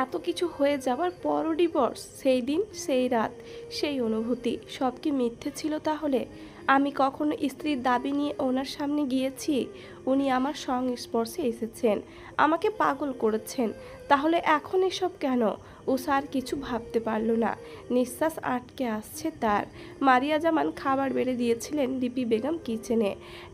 এত কিছু হয়ে যাওয়ার পরও ডিভোর্স, সেই দিন সেই রাত সেই অনুভূতি সব কি মিথ্যে ছিল তাহলে? আমি কখনো স্ত্রীর দাবি নিয়ে ওনার সামনে গিয়েছি? উনি আমার সংস্পর্শে এসেছেন, আমাকে পাগল করেছেন, তাহলে এখন এসব কেন? উষা আর কিছু ভাবতে পারল না, নিঃশ্বাস আটকে আসছে তার। মারিয়া জামান খাবার বেড়ে দিয়েছিলেন লিপি বেগম কিচেনে।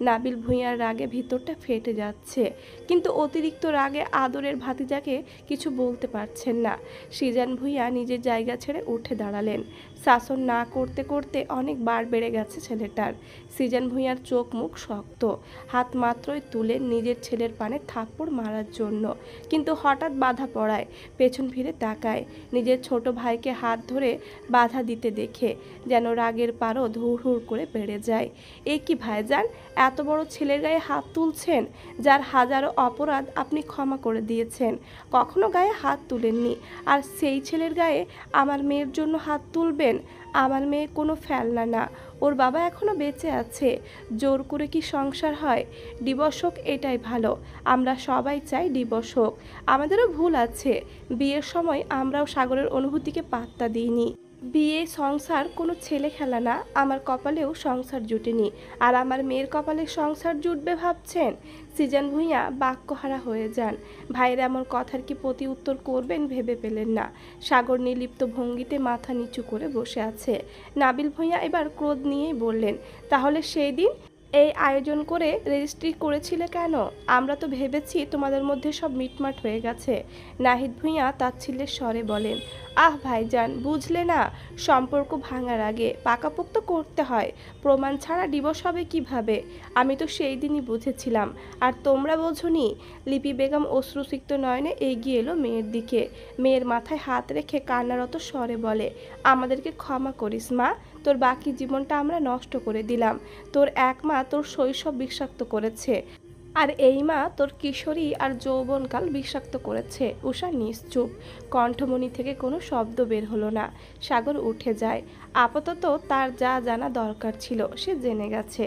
নাবিল ভূঁইয়ার রাগে ভিতরটা ফেটে যাচ্ছে, কিন্তু অতিরিক্ত রাগে আদরের ভাতিজাকে কিছু বলতে পারছেন না। সিজান ভূঁইয়া নিজের জায়গা ছেড়ে উঠে দাঁড়ালেন। শাসন না করতে করতে অনেক বার বেড়ে গেছে ছেলেটার। সিজান ভূঁইয়ার চোখ মুখ শক্ত, হাত মাত্রই তুলে নিজের ছেলের পানে থাপ্পড় মারার জন্য, কিন্তু হঠাৎ বাধা পড়ায় পেছন ফিরে তাকায়। নিজের ছোট ভাইকে হাত ধরে বাধা দিতে দেখে যেন রাগের পারদ হুড় হুড় করে বেড়ে যায়। এ কি ভাইজান, এত বড় ছেলের গায়ে হাত তুলছেন, যার হাজারো অপরাধ আপনি ক্ষমা করে দিয়েছেন, কখনো গায়ে হাত তুলেননি, আর সেই ছেলের গায়ে আমার মেয়ের জন্য হাত তুলবেন? আমার মেয়ে কোনো ফেলনা না, ওর বাবা এখনো বেঁচে আছে। জোর করে কি সংসার হয়? ডিভোর্স হোক, এটাই ভালো। আমরা সবাই চাই ডিভোর্স হোক। আমাদেরও ভুল আছে, বিয়ের সময় আমরাও সাগরের অনুভূতিকে পাত্তা দিইনি। বিয়ে সংসার কোনো ছেলে খেলা না, আমার কপালেও সংসার জুটেনি, আর আমার মেয়ের কপালে সংসার জুটবে ভাবছেন? সিজান ভূঁইয়া বাক্যহারা হয়ে যান। ভাইয়ের এমন কথার কি প্রতি উত্তর করবেন ভেবে পেলেন না। সাগর নির্লিপ্ত ভঙ্গিতে মাথা নিচু করে বসে আছে। নাবিল ভূঁইয়া এবার ক্রোধ নিয়েই বললেন, তাহলে সেই দিন এই আয়োজন করে রেজিস্ট্রি করেছিলে কেন? আমরা তো ভেবেছি তোমাদের মধ্যে সব মিটমাট হয়ে গেছে। নাহিদ ভূঁইয়া তাচ্ছিল্যের স্বরে বলেন, আহ ভাইজান, বুঝলে না, সম্পর্ক ভাঙার আগে পাকাপোক্ত করতে হয়, প্রমাণ ছাড়া ডিভোর্স হবে কিভাবে? আমি তো সেই দিনই বুঝেছিলাম, আর তোমরা বোঝনি। লিপি বেগম অশ্রুসিক্ত নয়নে এগিয়ে এলো মেয়ের দিকে। মেয়ের মাথায় হাত রেখে কান্নারত স্বরে বলে, আমাদেরকে ক্ষমা করিস মা, তোর বাকি জীবনটা আমরা নষ্ট করে দিলাম। তোর এক মা তোর শৈশব বিষাক্ত করেছে, আর এই মা তোর কিশোরী আর যৌবনকাল বিষাক্ত করেছে। উষা নিশ্চুপ, কণ্ঠমণি থেকে কোনো শব্দ বের হলো না। সাগর উঠে যায়। আপাতত তার যা জানা দরকার ছিল সে জেনে গেছে,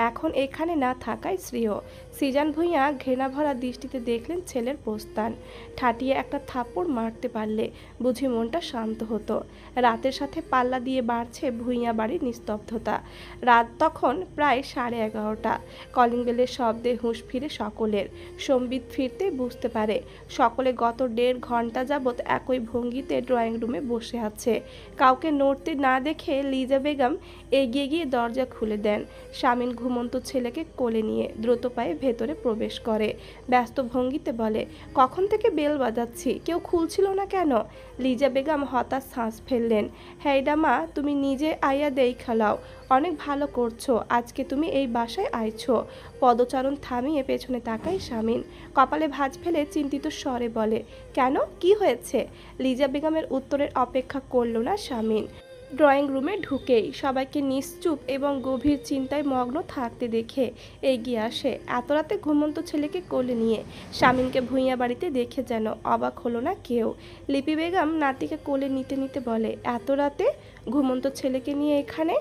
এখন এখানে না থাকাই শ্রেয়। সিজান ভূঁইয়া ঘৃণাভরা দৃষ্টিতে দেখলেন ছেলের প্রস্থান। ঠাটিয়ে একটা থাপ্পড় মারতে পারলে বুঝি মনটা শান্ত হতো। রাতের সাথে পাল্লা দিয়ে বাড়ছে ভূঁইয়া বাড়ির নিস্তব্ধতা। রাত তখন প্রায় 11:30। কলিং বেলের শব্দে হুঁশ ফিরে সকলের। সম্বিত ফিরতে বুঝতে পারে সকলে গত 1.5 ঘন্টা যাবৎ একই ভঙ্গিতে ড্রয়িং রুমে বসে আছে। কাউকে নড়তে না দেখে লিজা বেগম এগিয়ে গিয়ে দরজা খুলে দেন। শামিন ঘুমন্ত ছেলেকে কোলে নিয়ে দ্রুত পায়ে ভেতরে প্রবেশ করে। ব্যস্ত ভঙ্গিতে বলে, কখন থেকে বেল বাজাচ্ছি, কেউ খুলছিল না কেন? লিজা বেগম হতাশ শ্বাস ফেললেন। হেইডা মা, তুমি নিজে আইয়া দেই খালাও, অনেক ভালো করছো, আজকে তুমি এই বাসায় আইছো। পদচারণ থামিয়ে পেছনে তাকায় শামিন। কপালে ভাঁজ ফেলে চিন্তিত স্বরে বলে, কেন, কি হয়েছে? লিজা বেগমের উত্তরের অপেক্ষা করল না শামিন। ড্রয়িং রুমে ঢুকেই সবাইকে নিশ্চুপ এবং গভীর চিন্তায় মগ্ন থাকতে দেখে এগিয়ে আসে। এত রাতে ঘুমন্ত ছেলেকে কোলে নিয়ে শামিনকে ভূঁইয়া বাড়িতে দেখে যেন অবাক হলো না কেউ। লিপি বেগম নাতিকে কোলে নিতে নিতে বলে, এত রাতে ঘুমন্ত ছেলেকে নিয়ে এখানে?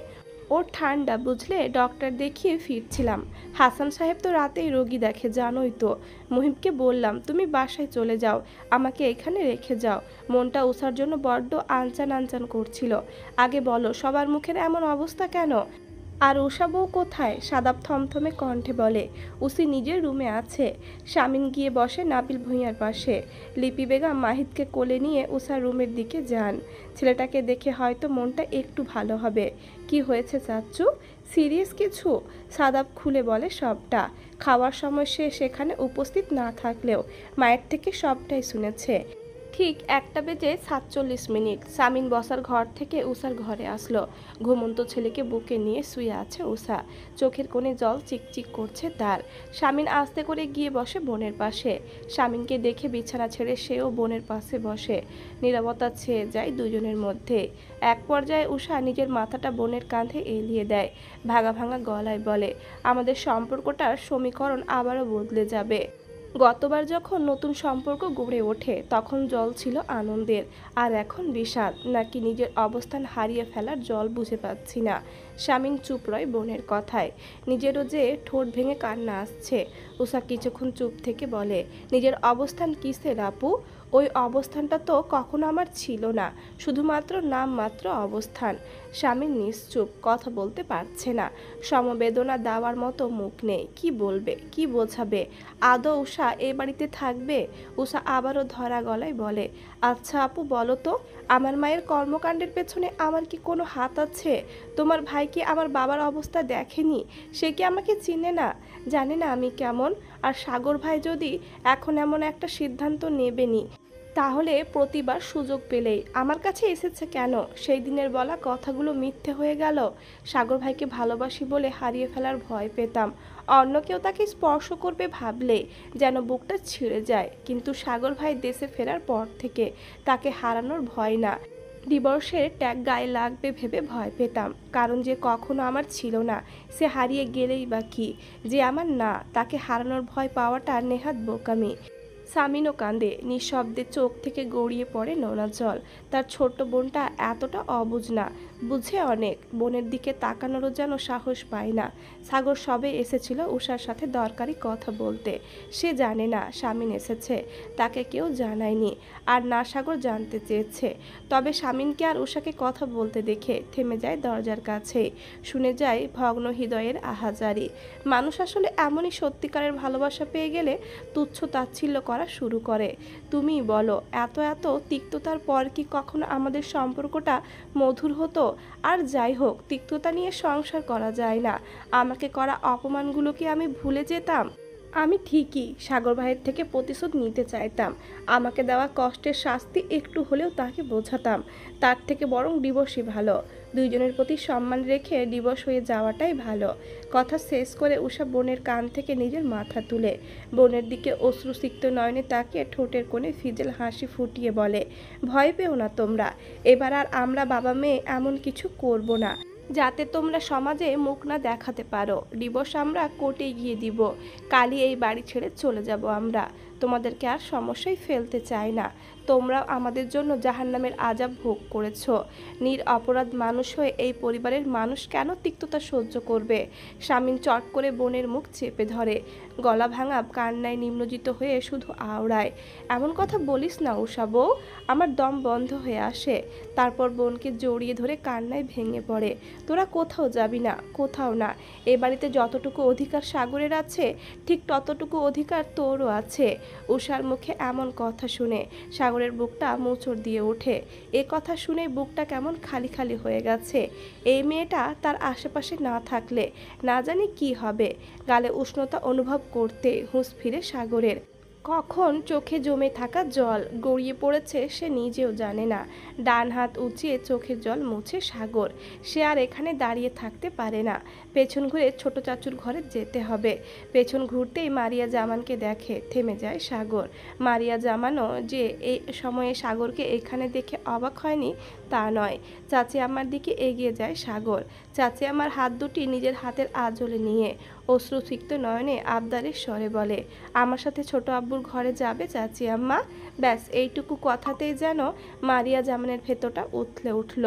ওর ঠান্ডা বুঝলে, ডক্টর দেখিয়ে ফিরছিলাম। হাসান সাহেব তো রাতেই রোগী দেখে, জানোই তো। মুহিবকে বললাম তুমি বাসায় চলে যাও, আমাকে এখানে রেখে যাও। মনটা উষার জন্য বড্ড আনচান আনচান করছিল। আগে বলো, সবার মুখের এমন অবস্থা কেন? আর উষা বউ কোথায়? সাদাব থমথমে কণ্ঠে বলে, উসি নিজের রুমে আছে। শামিন গিয়ে বসে নাবিল ভূঁইয়ার পাশে। লিপি বেগম মাহিদকে কোলে নিয়ে উষার রুমের দিকে যান। ছেলেটাকে দেখে হয়তো মনটা একটু ভালো হবে। কি হয়েছে চাচ্চু, সিরিয়াস কিছু? সাদাব খুলে বলে সবটা। খাওয়ার সময় সে সেখানে উপস্থিত না থাকলেও মায়ের থেকে সবটাই শুনেছে। ঠিক 1:47 শামিন বসার ঘর থেকে উষার ঘরে আসলো। ঘুমন্ত ছেলেকে বুকে নিয়ে শুয়ে আছে উষা, চোখের কোণে জল চিকচিক করছে তার। শামিন আস্তে করে গিয়ে বসে বোনের পাশে। শামিনকে দেখে বিছানা ছেড়ে সেও বোনের পাশে বসে। নীরবতা ছেয়ে যায় দুজনের মধ্যে। এক পর্যায়ে উষা নিজের মাথাটা বোনের কাঁধে এলিয়ে দেয়। ভাঙা ভাঙা গলায় বলে, আমাদের সম্পর্কটার সমীকরণ আবারও বদলে যাবে। গতবার যখন নতুন সম্পর্ক গড়ে ওঠে তখন জল ছিল আনন্দের, আর এখন বিষাদ, নাকি নিজের অবস্থান হারিয়ে ফেলার জল বুঝে পাচ্ছি না। শামিন চুপ রয় বোনের কথায়। নিজেরও যে ঠোঁট ভেঙে কান্না আসছে। উষা কিছুক্ষণ চুপ থেকে বলে, নিজের অবস্থান কিসের আপু? ওই অবস্থানটা তো কখনো আমার ছিল না, শুধুমাত্র নামমাত্র অবস্থান। স্বামী নিশ্চুপ, কথা বলতে পারছে না, সমবেদনা দেওয়ার মতো মুখ নেই। কি বলবে, কি বোঝাবে? আদৌ উষা এ বাড়িতে থাকবে? উষা আবারও ধরা গলায় বলে, আচ্ছা আপু বলো তো, আমার মায়ের কর্মকাণ্ডের পেছনে আমার কি কোনো হাত আছে? তোমার ভাই কি আমার বাবার অবস্থা দেখেনি? সে কি আমাকে চিনে না, জানে না আমি কেমন? আর সাগর ভাই যদি এখন এমন একটা সিদ্ধান্ত নেবেনি, তাহলে প্রতিবার সুযোগ পেলেই আমার কাছে এসেছে কেন? সেই দিনের বলা কথাগুলো মিথ্যে হয়ে গেল। সাগর ভাইকে ভালোবাসি বলে হারিয়ে ফেলার ভয় পেতাম। অন্য কেউ তাকে স্পর্শ করবে ভাবলে যেন বুকটা ছিঁড়ে যায়। কিন্তু সাগর ভাই দেশে ফেরার পর থেকে তাকে হারানোর ভয় না, ডিভোর্সের ট্যাগ গায়ে লাগবে ভেবে ভয় পেতাম। কারণ যে কখনো আমার ছিল না, সে হারিয়ে গেলেই বা কি? যে আমার না, তাকে হারানোর ভয় পাওয়াটা নেহাত বোকামি। সামিনও কাঁদে, নিঃশব্দে চোখ থেকে গড়িয়ে পড়ে নোনা জল। তার ছোট্ট বোনটা এতটা অবুঝ না, বুঝে অনেক। বোনের দিকে তাকানোরও যেন সাহস পায় না। সাগর সবে এসেছিল উষার সাথে দরকারি কথা বলতে। সে জানে না স্বামীন এসেছে, তাকে কেউ জানায়নি। আর না সাগর জানতে চেয়েছে। তবে স্বামীনকে আর উষাকে কথা বলতে দেখে থেমে যায় দরজার কাছে। শুনে যায় ভগ্ন হৃদয়ের আহাজারি। মানুষ আসলে এমনই, সত্যিকারের ভালোবাসা পেয়ে গেলে তুচ্ছ তাচ্ছিল্য করা শুরু করে। তুমিই বলো, এত এত তিক্ততার পর কি কখনো আমাদের সম্পর্কটা মধুর হতো? আর যাই হোক, তিক্ততা নিয়ে সংসার করা যায় না। আমাকে করা অপমানগুলো কি আমি ভুলে যেতাম? আমি ঠিকই সাগর ভাইয়ের থেকে প্রতিশোধ নিতে চাইতাম। আমাকে দেওয়া কষ্টের শাস্তি একটু হলেও তাকে বোঝাতাম। তার থেকে বরং ডিভোর্সই ভালো। দুইজনের প্রতি সম্মান রেখে ডিভোর্স হয়ে যাওয়াটাই ভালো। কথা শেষ করে উষা বোনের কান থেকে নিজের মাথা তুলে বোনের দিকে অশ্রুসিক্ত নয়নে তাকিয়ে ঠোঁটের কোণে ফিজেল হাসি ফুটিয়ে বলে, ভয় পেও না তোমরা। এবার আর আমরা বাবা মেয়ে এমন কিছু করব না যাতে তোমরা সমাজে মুখ না দেখাতে পারো। ডিভোর্স আমরা কোর্টে গিয়ে দিব। কালই এই বাড়ি ছেড়ে চলে যাব আমরা। তোমাদেরকে আর সমস্যায় ফেলতে চাই না। তোমরাও আমাদের জন্য জাহান্নামের আযাব ভোগ করেছো। নিরপরাধ মানুষ হয়ে এই পরিবারের মানুষ কেন তিক্ততা সহ্য করবে? স্বামীন চট করে বোনের মুখ চেপে ধরে, গলা ভাঙা কান্নায় নিম্নজিত হয়ে শুধু আওড়ায়, এমন কথা বলিস না উষা বউ। আমার দম বন্ধ হয়ে আসে। তারপর বোনকে জড়িয়ে ধরে কান্নায় ভেঙে পড়ে। তোরা কোথাও যাবি না, কোথাও না। এ বাড়িতে যতটুকু অধিকার সাগরের আছে, ঠিক ততটুকু অধিকার তোরও আছে। উষার মুখে এমন কথা শুনে সাগরের বুকটা মোচড় দিয়ে ওঠে। এ কথা শুনে বুকটা কেমন খালি খালি হয়ে গেছে। এই মেয়েটা তার আশেপাশে না থাকলে না জানি কি হবে। গালে উষ্ণতা অনুভব করতে হুঁশ ফিরে সাগরের। কখন চোখে জমে থাকা জল গড়িয়ে পড়েছে সে নিজেও জানে না। ডান হাত উঁচিয়ে চোখের জল মুছে সাগর। সে আর এখানে দাঁড়িয়ে থাকতে পারে না। পেছন ঘুরে ছোট চাচুর ঘরে যেতে হবে। পেছন ঘুরতেই মারিয়া জামানকে দেখে, থেমে যায় সাগর। মারিয়া জামানও যে এই সময়ে সাগরকে এখানে দেখে অবাক হয়নি তা নয়। চাচি আমার দিকে এগিয়ে যায় সাগর। চাচি আমার হাত দুটি নিজের হাতের আঁচলে নিয়ে অশ্রুসিক্ত নয়নে আবদারের স্বরে বলে, আমার সাথে ছোট আব্বুর ঘরে যাবে চাচি আম্মা? ব্যাস এইটুকু কথাতেই যেন মারিয়া জামানের ভেতরটা উথলে উঠল।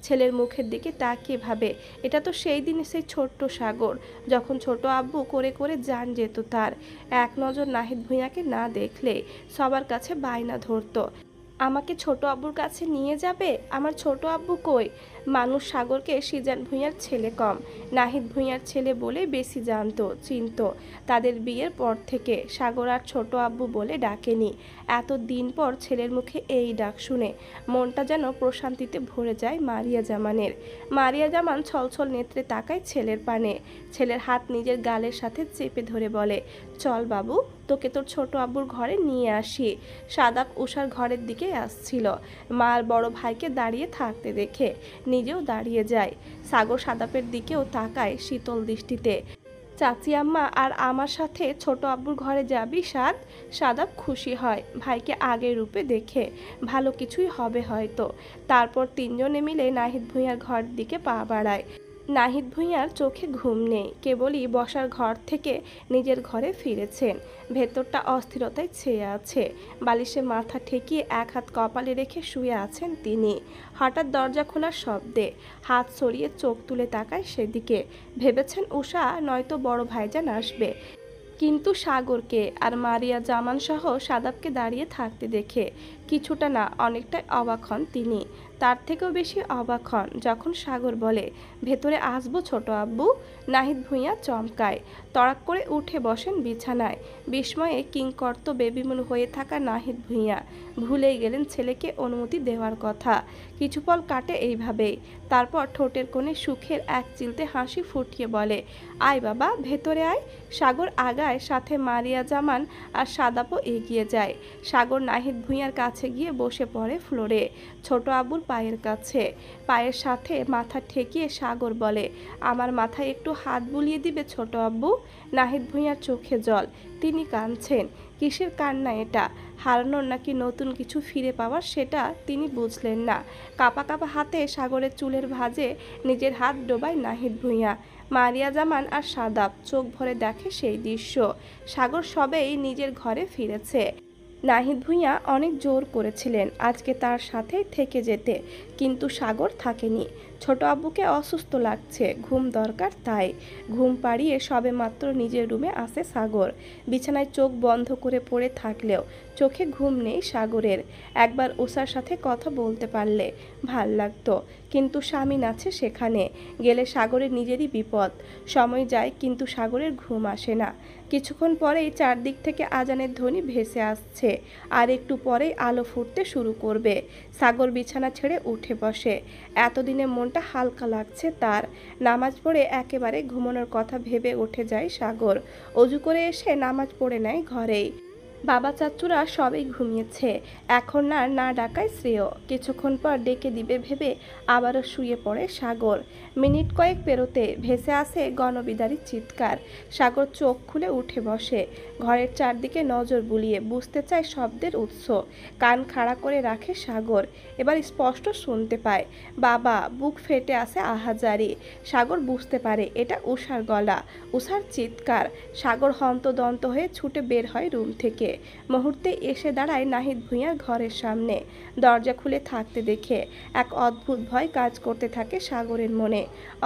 ছেলের মুখের দিকে তাকিয়ে ভাবে, এটা তো সেই দিন সেই ছোট্ট সাগর, যখন ছোট আব্বু করে করে জান যেত তার। এক নজর নাহিদ ভূঁইয়াকে না দেখলে সবার কাছে বায়না ধরতো, আমাকে ছোট আব্বুর কাছে নিয়ে যাবে। আমার ছোট আব্বু কই? মানুষ সাগরকে সিজান ভূঁইয়ার ছেলে কম, নাহিদ ভূঁইয়ার ছেলে বলে বেশি জানতো, চিনতো। তাদের বিয়ের পর থেকে সাগর আর ছোট আব্বু বলে ডাকেনি। এত দিন পর ছেলের মুখে এই ডাক শুনে মনটা যেন প্রশান্তিতে ভরে যায় মারিয়া জামানের। মারিয়া জামান ছলছল নেত্রে তাকায় ছেলের পানে। ছেলের হাত নিজের গালের সাথে চেপে ধরে বলে, চল বাবু, তোকে তোর ছোট আব্বুর ঘরে নিয়ে আসি। সাদাব উষার ঘরের দিকে আসছিল। মার বড় ভাইকে দাঁড়িয়ে থাকতে দেখে নিজেও দাঁড়িয়ে যায়। সাগর সাদাপের দিকেও তাকায় শীতল দৃষ্টিতে। চাচি আম্মা আর আমার সাথে ছোট আব্বুর ঘরে যাবি সাদ? সাদাব খুশি হয় ভাইকে আগের রূপে দেখে। ভালো কিছুই হবে হয়তো। তারপর তিনজনে মিলে নাহিদ ভূঁইয়ার ঘর দিকে পা বাড়ায়। নাহিদ ভূঁইয়ার চোখে ঘুম নেই, কেবলই বসার ঘর থেকে নিজের ঘরে ফিরেছেন। ভেতরটা অস্থিরতায় ছেয়ে আছে। বালিশে মাথা ঠেকিয়ে এক হাত কপালে রেখে শুয়ে আছেন তিনি। হঠাৎ দরজা খোলার শব্দে হাত সরিয়ে চোখ তুলে তাকায় সেদিকে। ভেবেছেন উষা নয়তো বড় ভাইজান আসবে, কিন্তু সাগরকে আর মারিয়া জামান সহ সাদাবকে দাঁড়িয়ে থাকতে দেখে কিছুটা না, অনেকটাই অবাক হন তিনি। তার থেকেও বেশি অবাক হন যখন সাগর বলে, ভেতরে আসবো ছোট আব্বু? নাহিদ ভূঁইয়া চমকায়, তড়াক করে উঠে বসেন বিছানায়। বিস্ময়ে কিংকর্তব্যে বিমূঢ় হয়ে থাকা নাহিদ ভূঁইয়া ভুলেই গেলেন ছেলেকে অনুমতি দেওয়ার কথা। কিছু পল কাটে এইভাবেই। তারপর ঠোঁটের কোণে সুখের এক চিলতে হাসি ফুটিয়ে বলে, আয় বাবা, ভেতরে আয়। সাগর আগায়, সাথে মারিয়া জামান আর সাদাপও এগিয়ে যায়। সাগর নাহিদ ভূঁইয়ার কাছে গিয়ে বসে পড়ে ফ্লোরে, ছোট আব্বুর পায়ের কাছে। পায়ের সাথে মাথা ঠেকিয়ে সাগর বলে, আমার মাথায় একটু হাত বুলিয়ে দিবে ছোট আব্বু? নাহিদ ভূঁইয়ার চোখে জল, তিনি কাঁদছেন। কিসের কান্না এটা? হারানোর নাকি নতুন কিছু ফিরে পাওয়ার, সেটা তিনি বুঝলেন না। কাপা কাপা হাতে সাগরের চুলের ভাঁজে নিজের হাত ডোবায় নাহিদ ভূঁইয়া। মারিয়া জামান আর সাদাব চোখ ভরে দেখে সেই দৃশ্য। সাগর সবেই নিজের ঘরে ফিরেছে। নাহিদ ভূঁইয়া অনেক জোর করেছিলেন আজকে তার সাথেই থেকে যেতে, কিন্তু সাগর থাকেনি। ছোট আব্বুকে অসুস্থ লাগছে, ঘুম দরকার, তাই ঘুম পাড়িয়ে সবেমাত্র নিজের রুমে আসে সাগর। বিছানায় চোখ বন্ধ করে পড়ে থাকলেও চোখে ঘুম নেই সাগরের। একবার উষার সাথে কথা বলতে পারলে ভাল লাগতো, কিন্তু স্বামীন আছে সেখানে, গেলে সাগরের নিজেরই বিপদ। সময় যায় কিন্তু সাগরের ঘুম আসে না। কিছুক্ষণ পরেই চারদিক থেকে আজানের ধ্বনি ভেসে আসছে, আর একটু পরেই আলো ফুটতে শুরু করবে। সাগর বিছানা ছেড়ে উঠে বসে। এতদিনে মনটা হালকা লাগছে তার। নামাজ পড়ে একেবারে ঘুমানোর কথা ভেবে উঠে যায় সাগর। অজু করে এসে নামাজ পড়ে নেয় ঘরেই। বাবা চাচ্চুরা সবাই ঘুমিয়েছে, এখন আর না ডাকায় শ্রেয়। কিছুক্ষণ পর ডেকে দিবে ভেবে আবারও শুয়ে পড়ে সাগর। মিনিট কয়েক পেরোতে ভেসে আসে গণবিদারীর চিৎকার। সাগর চোখ খুলে উঠে বসে, ঘরের চারদিকে নজর বুলিয়ে বুঝতে চায় শব্দের উৎস। কান খাড়া করে রাখে সাগর, এবার স্পষ্ট শুনতে পায়, বাবা। বুক ফেটে আসে আহাজারি। সাগর বুঝতে পারে এটা উষার গলা, উষার চিৎকার। সাগর হন্তদন্ত হয়ে ছুটে বের হয় রুম থেকে। মুহূর্তে এসে দাঁড়ায় নাহিদ ভূঁইয়ার ঘরের সামনে। দরজা খুলে থাকতে দেখে এক অদ্ভুত ভয় কাজ করতে থাকে সাগরের মনে।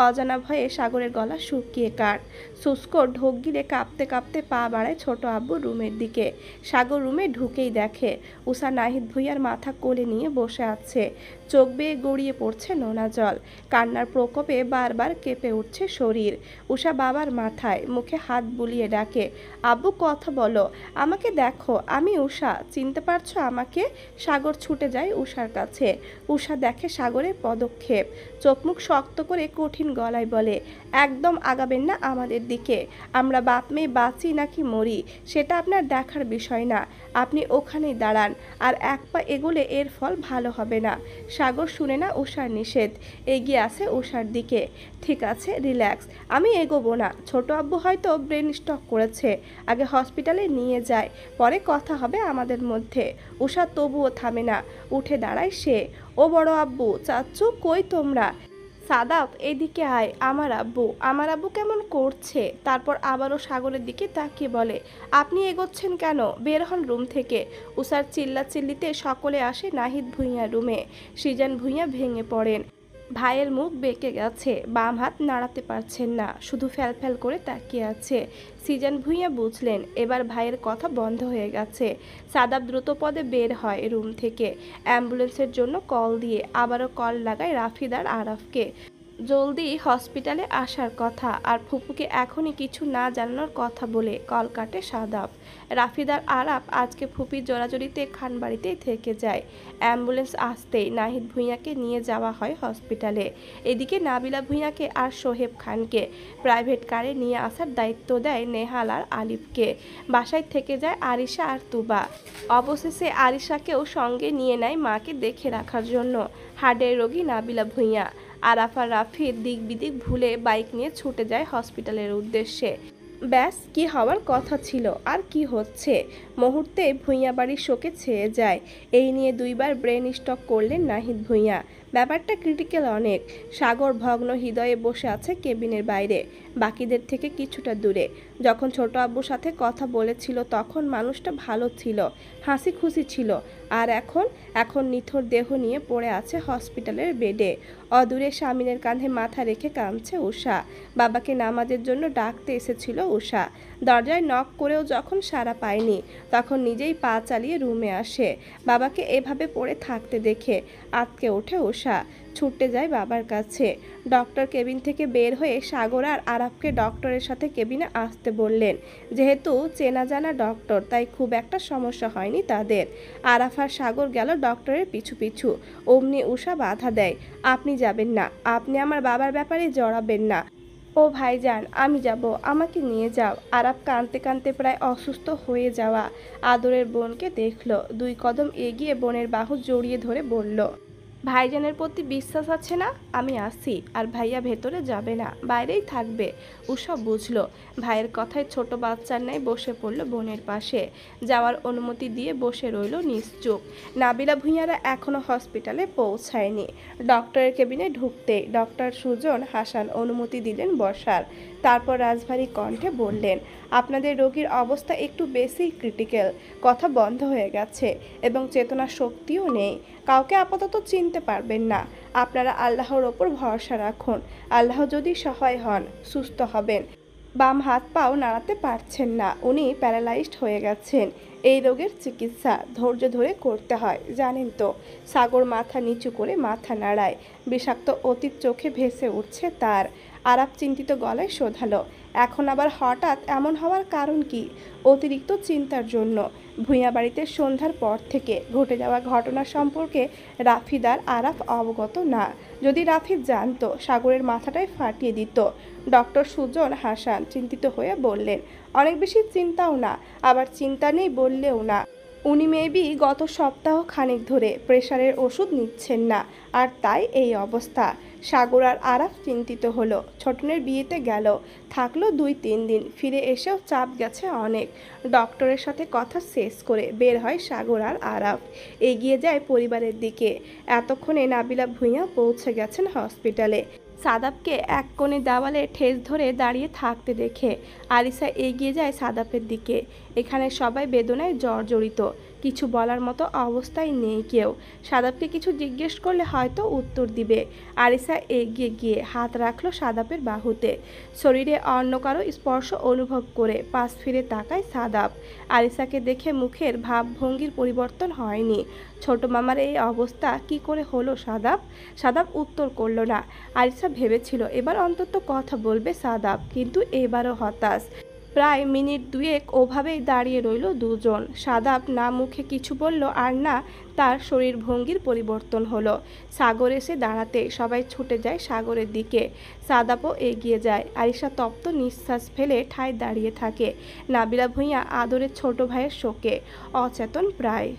অজানা ভয়ে সাগরের গলা শুকিয়ে কাঠ। শুষ্ক ঢোক গিলে কাঁপতে কাঁপতে পা বাড়ায় ছোট আব্বু রুমের দিকে। সাগর রুমে ঢুকেই দেখে উষা নাহিদ ভূঁইয়ার মাথা কোলে নিয়ে বসে আছে। চোখ বেয়ে গড়িয়ে পড়ছে নোনা জল। কান্নার প্রকোপে বারবার কেঁপে উঠছে শরীর। উষা বাবার মাথায় মুখে হাত বুলিয়ে ডাকে, আব্বু কথা বলো, আমাকে দেখো, আমি উষা, চিনতে পারছো আমাকে? সাগর ছুটে যায় উষার কাছে। উষা দেখে সাগরের পদক্ষেপ, চোখ মুখ শক্ত করে কঠিন গলায় বলে, একদম আগাবেন না আমাদের দিকে। আমরা বাপ মেয়ে বাঁচি নাকি মরি সেটা আপনার দেখার বিষয় না। আপনি ওখানেই দাঁড়ান, আর এক পা এগোলে এর ফল ভালো হবে না। সাগর শুনে না উষার নিষেধ, এগিয়ে আসে উষার দিকে। ঠিক আছে, রিল্যাক্স, আমি এগোবো না। ছোট আব্বু হয়তো ব্রেন স্ট্রোক করেছে, আগে হসপিটালে নিয়ে যায়, পরে কথা হবে আমাদের মধ্যে। উষা তবুও থামে না, উঠে দাঁড়ায় সে। ও বড় আব্বু, চাচ্চু, কই তোমরা? সাদাব, এদিকে আয়। আমার আব্বু কেমন করছে। তারপর আবারও সাগরের দিকে তাকিয়ে বলে, আপনি এগোচ্ছেন কেন? বের হন রুম থেকে। উষার চিল্লাচিল্লিতে সকলে আসে নাহিদ ভূঁইয়ার রুমে। সৃজন ভূঁইয়া ভেঙে পড়েন। ভাইয়ের মুখ বেঁকে গেছে, বাম হাত নাড়াতে পারছেন না, শুধু ফ্যালফ্যাল করে তাকিয়ে আছে। সৃজন ভূঁইয়া বুঝলেন এবার ভাইয়ের কথা বন্ধ হয়ে গেছে। সাদাব দ্রুত পদে বের হয় রুম থেকে। অ্যাম্বুলেন্সের জন্য কল দিয়ে আবারও কল লাগায় রাফিদার আরাফকে। জলদি হসপিটালে আসার কথা আর ফুপুকে এখনই কিছু না জানানোর কথা বলে কল কাটে সাদাব। রাফিদার আরাফ আজকে ফুপির জোরাজুরিতে খানবাড়িতেই থেকে যায়। অ্যাম্বুলেন্স আসতেই নাহিদ ভূঁইয়াকে নিয়ে যাওয়া হয় হসপিটালে। এদিকে নাবিলা ভূঁইয়াকে আর সোহেব খানকে প্রাইভেট কারে নিয়ে আসার দায়িত্ব দেয় নেহাল আর আলিফকে। বাসায় থেকে যায় আরিশা আর তুবা। অবশেষে আরিশাকেও সঙ্গে নিয়ে নেয় মাকে দেখে রাখার জন্য। হার্টের রোগী নাবিলা ভূঁইয়া। আরাফ আর রাফির দিক বিদিক ভুলে বাইক নিয়ে ছুটে যায় হসপিটালের উদ্দেশ্যে। ব্যাস, কি হওয়ার কথা ছিল আর কি হচ্ছে। মুহূর্তে ভূঁইয়া বাড়ির শোকে ছেয়ে যায়। এই নিয়ে দুইবার ব্রেন স্ট্রোক করলেন নাহিদ ভূঁইয়া। ব্যাপারটা ক্রিটিক্যাল অনেক। সাগর ভগ্ন হৃদয়ে বসে আছে কেবিনের বাইরে, বাকিদের থেকে কিছুটা দূরে। যখন ছোট আব্বুর সাথে কথা বলেছিল তখন মানুষটা ভালো ছিল, হাসি খুশি ছিল। আর এখন নিথর দেহ নিয়ে পড়ে আছে হসপিটালের বেডে। অদূরে স্বামীনের কাঁধে মাথা রেখে কাঁদছে উষা। বাবাকে নামাজের জন্য ডাকতে এসেছিল উষা। দরজায় নক করেও যখন সাড়া পায়নি তখন নিজেই পা চালিয়ে রুমে আসে। বাবাকে এভাবে পড়ে থাকতে দেখে আঁতকে ওঠে উষা, ছুটতে যায় বাবার কাছে। ডক্টর কেবিন থেকে বের হয়ে সাগর আর আরাফকে ডক্টরের সাথে কেবিনে আসতে বললেন। যেহেতু চেনা জানা ডক্টর তাই খুব একটা সমস্যা হয়নি তাদের। আরাফ আর সাগর গেল ডক্টরের পিছু পিছু। অমনি উষা বাধা দেয়, আপনি যাবেন না, আপনি আমার বাবার ব্যাপারে জড়াবেন না। ও ভাইজান, আমি যাব, আমাকে নিয়ে যাও। আরাফ কাঁদতে কাঁদতে প্রায় অসুস্থ হয়ে যাওয়া আদরের বোনকে দেখল, 2 কদম এগিয়ে বোনের বাহু জড়িয়ে ধরে বলল, ভাইজানের প্রতি বিশ্বাস আছে না? আমি আসি। আর ভাইয়া ভেতরে যাবে না, বাইরেই থাকবে। উষা বুঝল। ভাইয়ের কথায় ছোট বাচ্চার ন্যায় বসে পড়ল বোনের পাশে। যাওয়ার অনুমতি দিয়ে বসে রইল নিশ্চুপ। নাবিলা ভূঁইয়ারা এখনো হসপিটালে পৌঁছায়নি। ডক্টরের কেবিনে ঢুকতেই ডক্টর সুজন হাসান অনুমতি দিলেন বসার। তারপর রাজভারী কণ্ঠে বললেন, আপনাদের রোগীর অবস্থা একটু বেশি ক্রিটিক্যাল, কথা বন্ধ হয়ে গেছে এবং চেতনা শক্তিও নেই। কাউকে আপাতত চিনতে পারবেন না। আপনারা আল্লাহর ওপর ভরসা রাখুন। আল্লাহ যদি সহায় হন, সুস্থ হবেন। বাম হাত পাও নাড়াতে পারছেন না, উনি প্যারালাইজড হয়ে গেছেন। এই রোগের চিকিৎসা ধৈর্য ধরে করতে হয়, জানেন তো। সাগর মাথা নিচু করে মাথা নাড়ায়। বিষাক্ত অতীত চোখে ভেসে উঠছে তার। আরাফ চিন্তিত গলায় শোধালো, এখন আবার হঠাৎ এমন হওয়ার কারণ কি? অতিরিক্ত চিন্তার জন্য। ভূঁইয়া বাড়িতে সন্ধ্যার পর থেকে ঘটে যাওয়া ঘটনা সম্পর্কে রাফিদার আরাফ অবগত না। যদি রাফিদ জানতো, সাগরের মাথাটাই ফাটিয়ে দিত। ডক্টর সুজন হাসান চিন্তিত হয়ে বললেন, অনেক বেশি চিন্তাও না, আবার চিন্তা নেই বললেও না। উনি মেবি গত সপ্তাহ খানেক ধরে প্রেশারের ওষুধ নিচ্ছেন না, আর তাই এই অবস্থা। সাগর আর আরাফ চিন্তিত হলো। ছোটনের বিয়েতে গেল, থাকলো 2-3 দিন, ফিরে এসেও চাপ গেছে অনেক। ডক্টরের সাথে কথা শেষ করে বের হয় সাগর আর আরাফ। এগিয়ে যায় পরিবারের দিকে। এতক্ষণে নাবিলা ভূঁইয়া পৌঁছে গেছেন হসপিটালে। সাদাবকে এক কোণে দেওয়ালে ঠেস ধরে দাঁড়িয়ে থাকতে দেখে আরিসা এগিয়ে যায় সাদাবের দিকে। এখানে সবাই বেদনায় জর্জরিত, কিছু বলার মতো অবস্থায় নেই কেউ। সাদাবকে কিছু জিজ্ঞেস করলে হয়তো উত্তর দিবে। আরিসা এগিয়ে গিয়ে হাত রাখলো সাদাবের বাহুতে। শরীরে অন্য কারো স্পর্শ অনুভব করে পাশ ফিরে তাকায় সাদাব। আরিসাকে দেখে মুখের ভাবভঙ্গির পরিবর্তন হয়নি। ছোট মামার এই অবস্থা কি করে হলো সাদাব? সাদাব উত্তর করল না। আরিসা ভেবেছিল এবার অন্তত কথা বলবে সাদাব, কিন্তু এবারও হতাশ। প্রায় মিনিট 2 ওভাবেই দাঁড়িয়ে রইল দুজন। সাদাব না মুখে কিছু বলল আর না তার শরীর ভঙ্গির পরিবর্তন হলো। সাগর এসে দাঁড়াতে সবাই ছুটে যায় সাগরের দিকে। সাদাবও এগিয়ে যায়। আরিসা তপ্ত নিঃশ্বাস ফেলে ঠায় দাঁড়িয়ে থাকে। নাবিলা ভূঁইয়া আদরের ছোট ভাইয়ের শোকে অচেতন প্রায়।